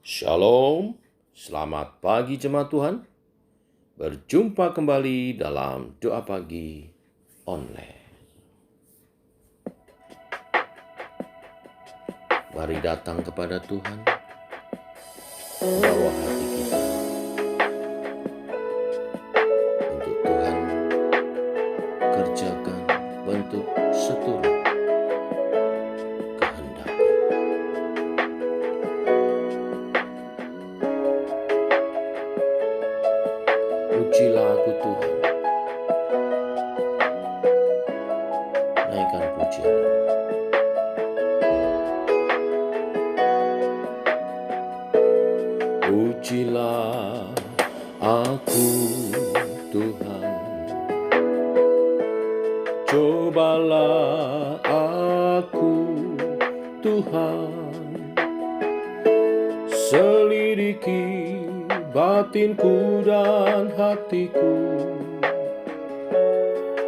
Shalom, selamat pagi jemaat Tuhan. Berjumpa kembali dalam doa pagi online. Mari datang kepada Tuhan, bawa hati kita untuk Tuhan kerjakan bentuk seturut kehendaknya. Pujilah aku Tuhan, naikkan pujian ini. Pujilah aku Tuhan, cobalah aku Tuhan, selidiki batinku dan hatiku,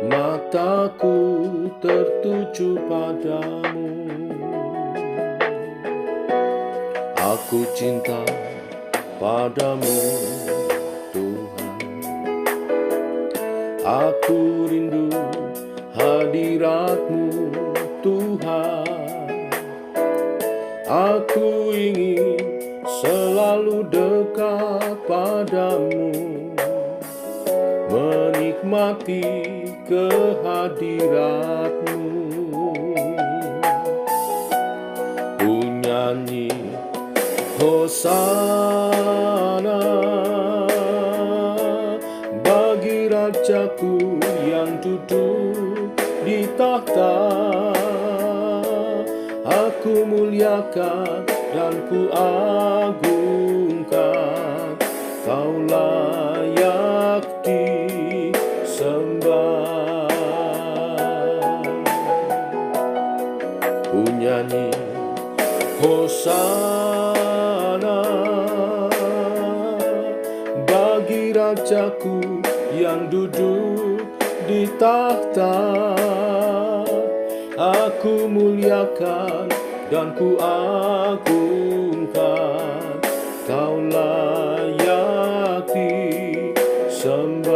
mataku tertuju padamu. Aku cinta padamu Tuhan, aku rindu hadirat-Mu Tuhan, aku ingin selalu dekat padamu, menikmati kehadirat-Mu. Ku nyanyi Hosana bagi Rajaku yang duduk di tahta. Aku muliakan dan ku agungkan, Kau layak disembah. Ku nyanyi Hosana bagi Rajaku yang duduk di tahta. Aku muliakan dan ku agungkan, Kau layak disembah.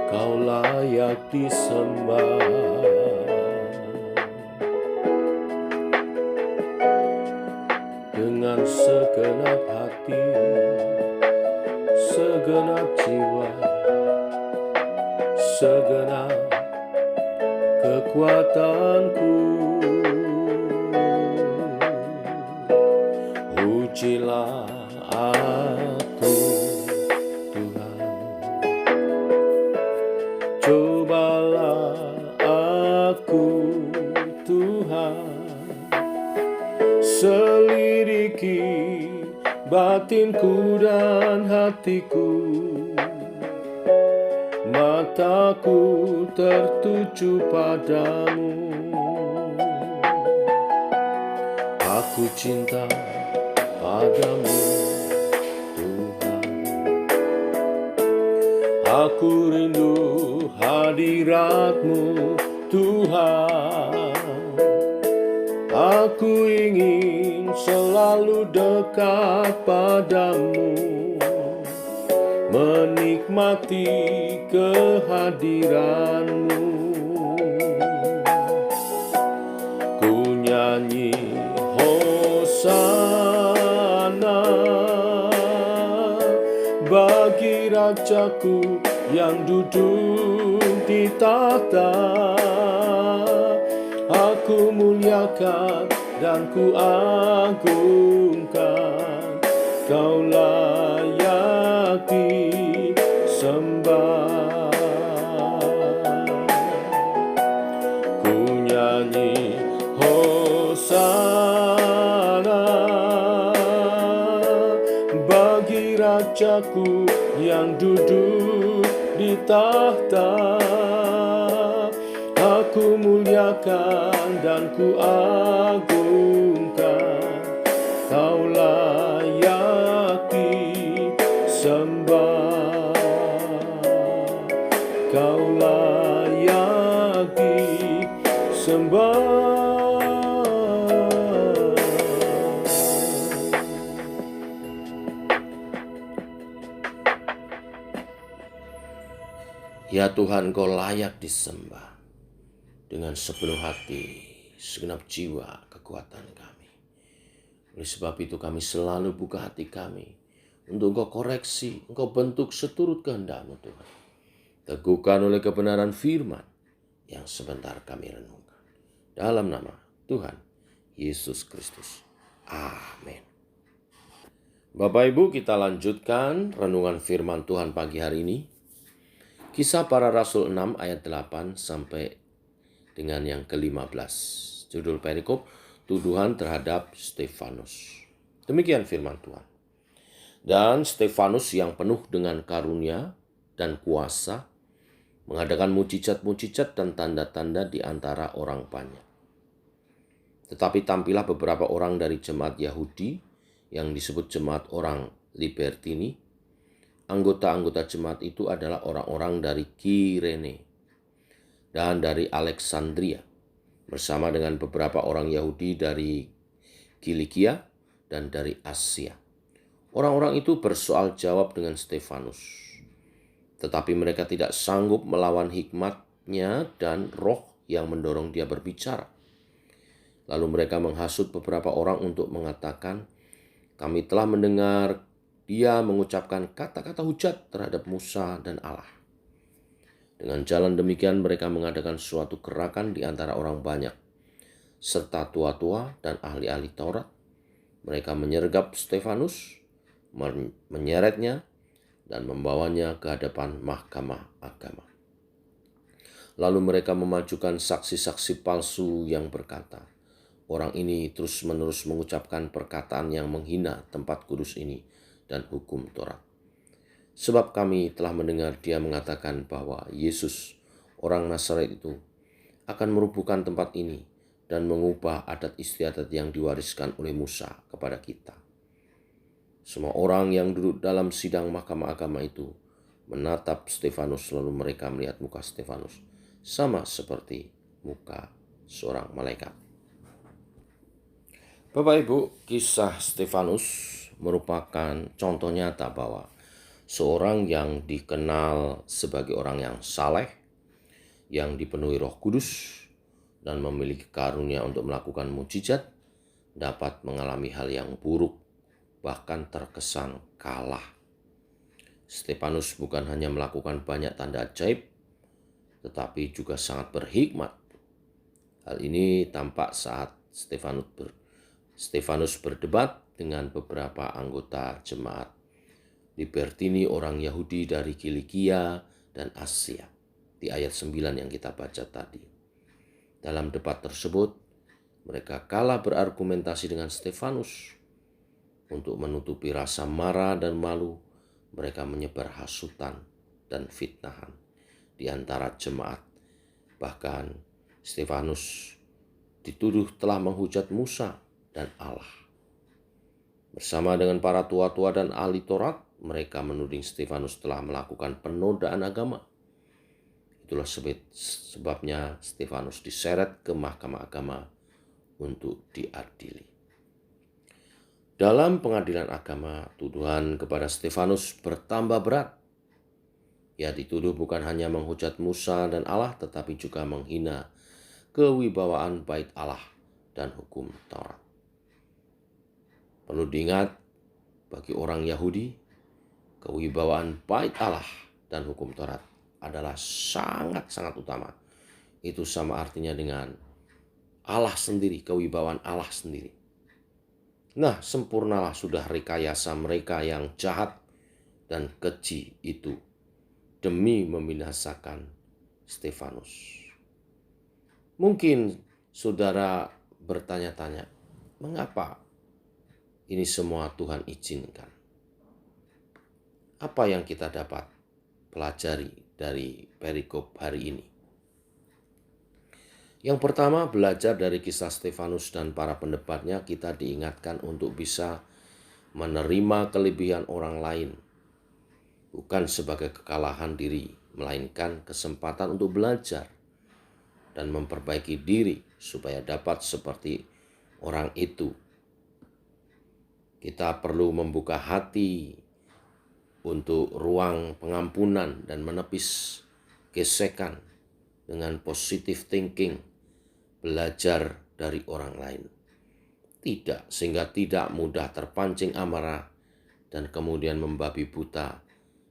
Kau layak disembah. Dengan segenap hati, segenap jiwa, segenap kekuatanku, pujilah aku Tuhan, cobalah aku Tuhan, selidiki batinku dan hatiku, mataku tertuju padamu. Aku cinta padamu Tuhan, aku rindu hadirat-Mu Tuhan, aku ingin selalu dekat padamu, menikmati kehadiran-Mu. Ku nyanyi Hosana bagi Rajaku yang duduk di tahta. Aku muliakan dan ku agungkan, Kau layak disembah. Ku nyanyi Hosana bagi Rajaku yang duduk di tahta. Aku muliakan dan ku agungkan, Kau layak disembah. Kau layak lagi sembah. Ya Tuhan, Kau layak disembah dengan sepenuh hati, segenap jiwa, kekuatan kami. Oleh sebab itu kami selalu buka hati kami untuk Engkau koreksi, Engkau bentuk seturut kehendak-Mu Tuhan. Teguhkan oleh kebenaran firman yang sebentar kami renungkan. Dalam nama Tuhan Yesus Kristus. Amin. Bapak Ibu, kita lanjutkan renungan firman Tuhan pagi hari ini. Kisah Para Rasul 6 ayat 8 sampai dengan yang ke-15. Judul perikop, tuduhan terhadap Stefanus. Demikian firman Tuhan. Dan Stefanus yang penuh dengan karunia dan kuasa mengadakan mujizat-mujizat dan tanda-tanda di antara orang banyak. Tetapi tampillah beberapa orang dari jemaat Yahudi yang disebut jemaat orang Libertini. Anggota-anggota jemaat itu adalah orang-orang dari Kirene dan dari Alexandria, bersama dengan beberapa orang Yahudi dari Kilikia dan dari Asia. Orang-orang itu bersoal jawab dengan Stefanus, tetapi mereka tidak sanggup melawan hikmatnya dan roh yang mendorong dia berbicara. Lalu mereka menghasut beberapa orang untuk mengatakan, "Kami telah mendengar dia mengucapkan kata-kata hujat terhadap Musa dan Allah." Dengan jalan demikian mereka mengadakan suatu gerakan di antara orang banyak, serta tua-tua dan ahli-ahli Taurat. Mereka menyergap Stefanus, menyeretnya, dan membawanya ke hadapan mahkamah agama. Lalu mereka memajukan saksi-saksi palsu yang berkata, "Orang ini terus-menerus mengucapkan perkataan yang menghina tempat kudus ini dan hukum Taurat. Sebab kami telah mendengar dia mengatakan bahwa Yesus, orang Nazaret itu, akan merubuhkan tempat ini dan mengubah adat istiadat yang diwariskan oleh Musa kepada kita." Semua orang yang duduk dalam sidang mahkamah agama itu menatap Stefanus, lalu mereka melihat muka Stefanus sama seperti muka seorang malaikat. Bapak Ibu, kisah Stefanus merupakan contoh nyata bahwa seorang yang dikenal sebagai orang yang saleh, yang dipenuhi Roh Kudus, dan memiliki karunia untuk melakukan mujizat, dapat mengalami hal yang buruk, bahkan terkesan kalah. Stefanus bukan hanya melakukan banyak tanda ajaib, tetapi juga sangat berhikmat. Hal ini tampak saat Stefanus berdebat dengan beberapa anggota jemaat Libertini, orang Yahudi dari Kilikia dan Asia, di ayat 9 yang kita baca tadi. Dalam debat tersebut, mereka kalah berargumentasi dengan Stefanus. Untuk menutupi rasa marah dan malu, mereka menyebar hasutan dan fitnahan di antara jemaat. Bahkan Stefanus dituduh telah menghujat Musa dan Allah. Bersama dengan para tua-tua dan ahli Taurat, mereka menuding Stefanus telah melakukan penodaan agama. Itulah sebabnya Stefanus diseret ke mahkamah agama untuk diadili. Dalam pengadilan agama, tuduhan kepada Stefanus bertambah berat. Ia dituduh bukan hanya menghujat Musa dan Allah, tetapi juga menghina kewibawaan bait Allah dan hukum Taurat. Perlu diingat, bagi orang Yahudi, kewibawaan bait Allah dan hukum Taurat adalah sangat-sangat utama. Itu sama artinya dengan Allah sendiri, kewibawaan Allah sendiri. Nah, sempurnalah sudah rekayasa mereka yang jahat dan keji itu demi membinasakan Stefanus. Mungkin saudara bertanya-tanya, mengapa ini semua Tuhan izinkan? Apa yang kita dapat pelajari dari perikop hari ini? Yang pertama, belajar dari kisah Stefanus dan para pendebatnya, kita diingatkan untuk bisa menerima kelebihan orang lain, bukan sebagai kekalahan diri, melainkan kesempatan untuk belajar dan memperbaiki diri supaya dapat seperti orang itu. Kita perlu membuka hati untuk ruang pengampunan dan menepis gesekan dengan positive thinking, belajar dari orang lain. Sehingga tidak mudah terpancing amarah dan kemudian membabi buta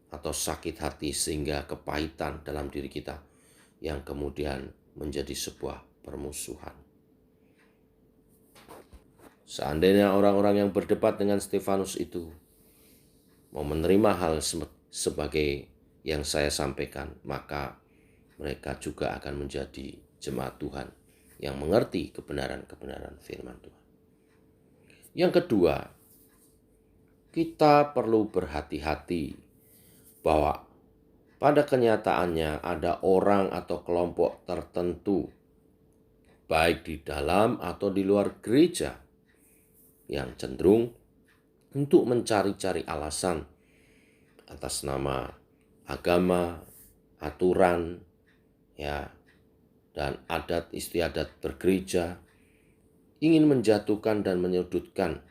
atau sakit hati sehingga kepahitan dalam diri kita yang kemudian menjadi sebuah permusuhan. Seandainya orang-orang yang berdebat dengan Stefanus itu mau menerima hal sebagai yang saya sampaikan, maka mereka juga akan menjadi jemaat Tuhan yang mengerti kebenaran-kebenaran firman Tuhan. Yang kedua, kita perlu berhati-hati bahwa pada kenyataannya ada orang atau kelompok tertentu, baik di dalam atau di luar gereja, yang cenderung untuk mencari-cari alasan atas nama agama, aturan, dan adat istiadat bergereja, ingin menjatuhkan dan menyudutkan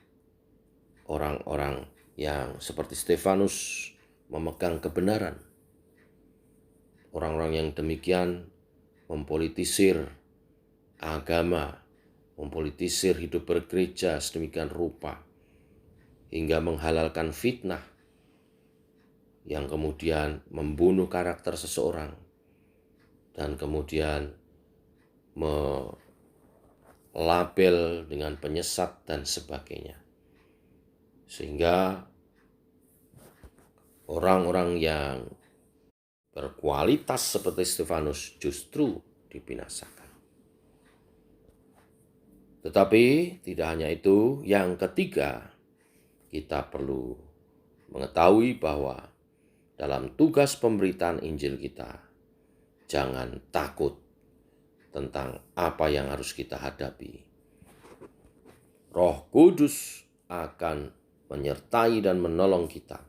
orang-orang yang seperti Stefanus memegang kebenaran. Orang-orang yang demikian mempolitisir agama, mempolitisir hidup bergereja sedemikian rupa, hingga menghalalkan fitnah yang kemudian membunuh karakter seseorang dan kemudian label dengan penyesat dan sebagainya. Sehingga orang-orang yang berkualitas seperti Stefanus justru dibinasakan. Tetapi tidak hanya itu, yang ketiga, kita perlu mengetahui bahwa dalam tugas pemberitaan Injil kita, jangan takut tentang apa yang harus kita hadapi. Roh Kudus akan menyertai dan menolong kita,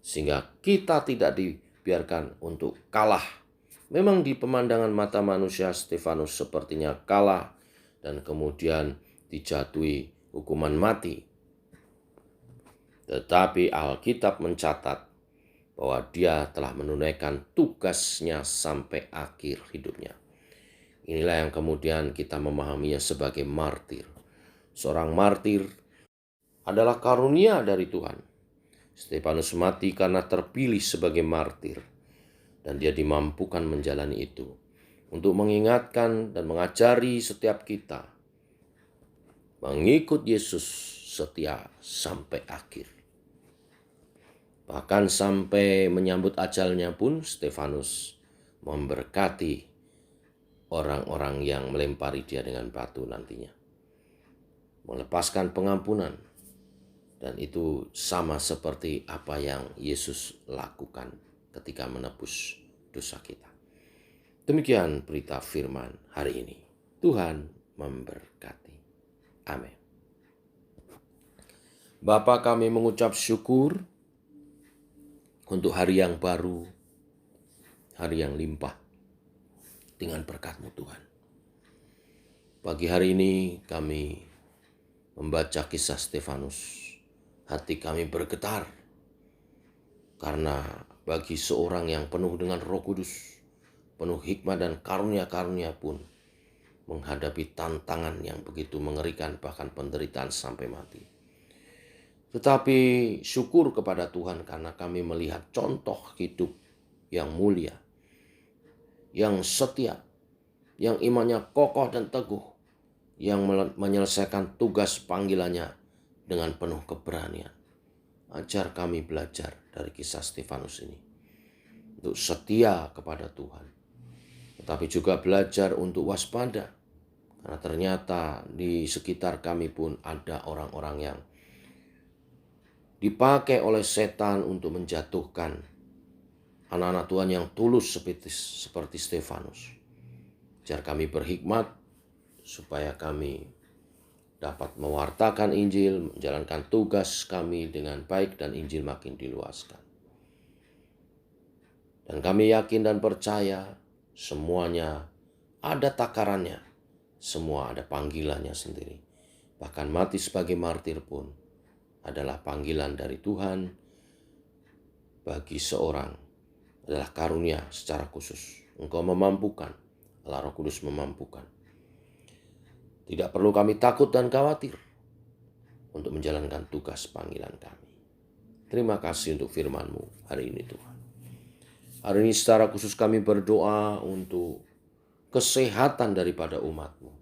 sehingga kita tidak dibiarkan untuk kalah. Memang di pemandangan mata manusia, Stefanus sepertinya kalah dan kemudian dijatuhi hukuman mati. Tetapi Alkitab mencatat bahwa dia telah menunaikan tugasnya sampai akhir hidupnya. Inilah yang kemudian kita memahaminya sebagai martir. Seorang martir adalah karunia dari Tuhan. Stefanus mati karena terpilih sebagai martir, dan dia dimampukan menjalani itu untuk mengingatkan dan mengajari setiap kita mengikut Yesus setia sampai akhir. Bahkan sampai menyambut ajalnya pun Stefanus memberkati orang-orang yang melempari dia dengan batu nantinya, melepaskan pengampunan. Dan itu sama seperti apa yang Yesus lakukan ketika menebus dosa kita. Demikian berita firman hari ini. Tuhan memberkati. Amin. Bapa, kami mengucap syukur untuk hari yang baru, hari yang limpah dengan berkat-Mu Tuhan. Pagi hari ini kami membaca kisah Stefanus. Hati kami bergetar karena bagi seorang yang penuh dengan Roh Kudus, penuh hikmat dan karunia-karunia pun menghadapi tantangan yang begitu mengerikan, bahkan penderitaan sampai mati. Tetapi syukur kepada Tuhan karena kami melihat contoh hidup yang mulia, yang setia, yang imannya kokoh dan teguh, yang menyelesaikan tugas panggilannya dengan penuh keberanian. Ajar kami belajar dari kisah Stefanus ini untuk setia kepada Tuhan, tetapi juga belajar untuk waspada, karena ternyata di sekitar kami pun ada orang-orang yang dipakai oleh setan untuk menjatuhkan anak-anak Tuhan yang tulus seperti Stefanus. Ajar kami berhikmat supaya kami dapat mewartakan Injil, menjalankan tugas kami dengan baik, dan Injil makin diluaskan. Dan kami yakin dan percaya semuanya ada takarannya. Semua ada panggilannya sendiri. Bahkan mati sebagai martir pun adalah panggilan dari Tuhan bagi seorang, adalah karunia secara khusus. Engkau memampukan, Allah Roh Kudus memampukan. Tidak perlu kami takut dan khawatir untuk menjalankan tugas panggilan kami. Terima kasih untuk firman-Mu hari ini Tuhan. Hari ini secara khusus kami berdoa untuk kesehatan daripada umat-Mu.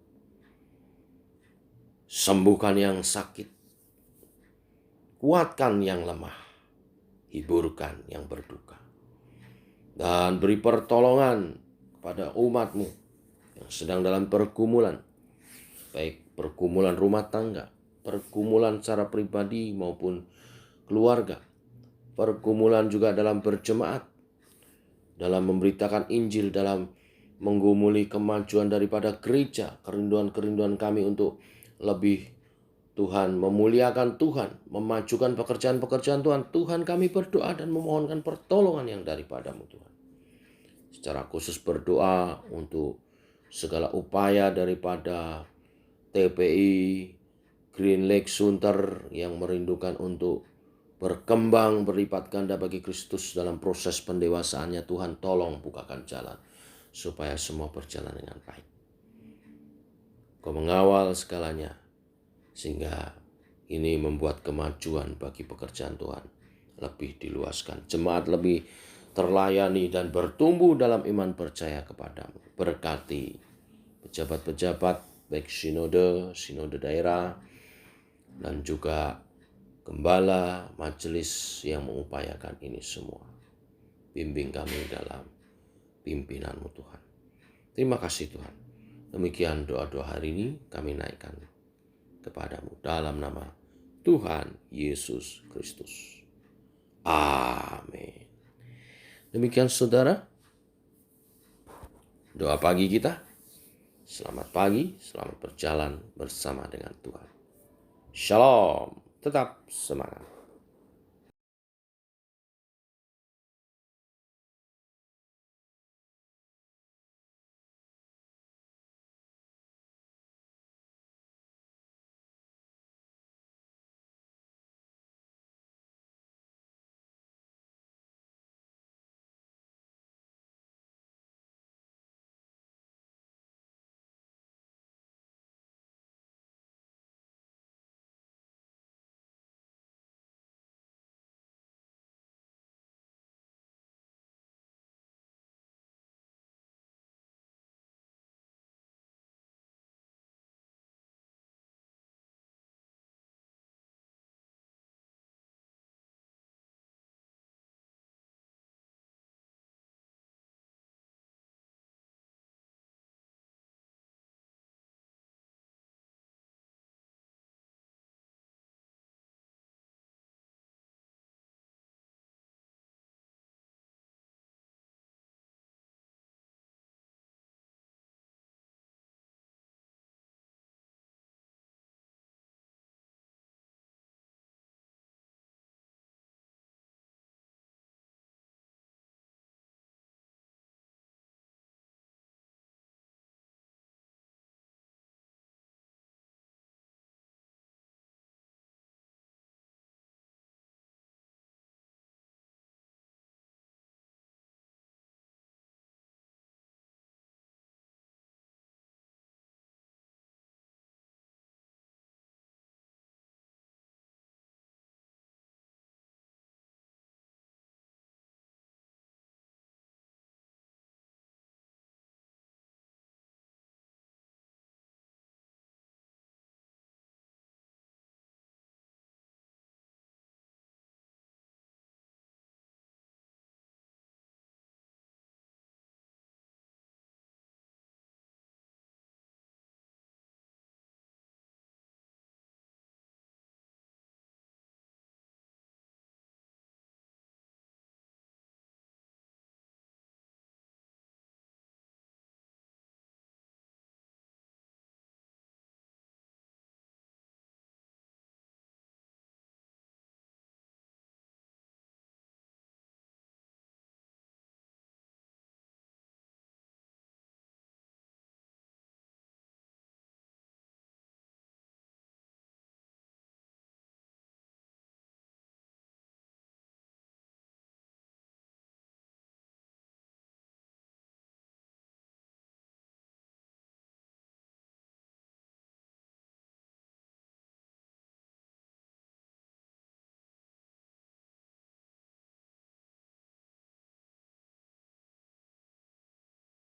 Sembuhkan yang sakit, kuatkan yang lemah, hiburkan yang berduka. Dan beri pertolongan kepada umat-Mu yang sedang dalam pergumulan, baik pergumulan rumah tangga, pergumulan secara pribadi maupun keluarga, pergumulan juga dalam berjemaat, dalam memberitakan Injil, dalam menggumuli kemajuan daripada gereja, kerinduan-kerinduan kami untuk lebih Tuhan, memuliakan Tuhan, memajukan pekerjaan-pekerjaan Tuhan. Tuhan, kami berdoa dan memohonkan pertolongan yang daripada-Mu Tuhan. Secara khusus berdoa untuk segala upaya daripada TPI Green Lake Sunter yang merindukan untuk berkembang berlipat ganda bagi Kristus dalam proses pendewasaannya. Tuhan, tolong bukakan jalan supaya semua berjalan dengan baik. Kau mengawal segalanya sehingga ini membuat kemajuan bagi pekerjaan Tuhan lebih diluaskan. Jemaat lebih terlayani dan bertumbuh dalam iman percaya kepadamu. Berkati pejabat-pejabat baik sinode daerah, dan juga gembala, majelis yang mengupayakan ini semua. Bimbing kami dalam pimpinan-Mu Tuhan. Terima kasih Tuhan. Demikian doa-doa hari ini kami naikkan kepadamu dalam nama Tuhan Yesus Kristus. Amin. Demikian saudara, doa pagi kita. Selamat pagi, selamat berjalan bersama dengan Tuhan. Shalom, tetap semangat.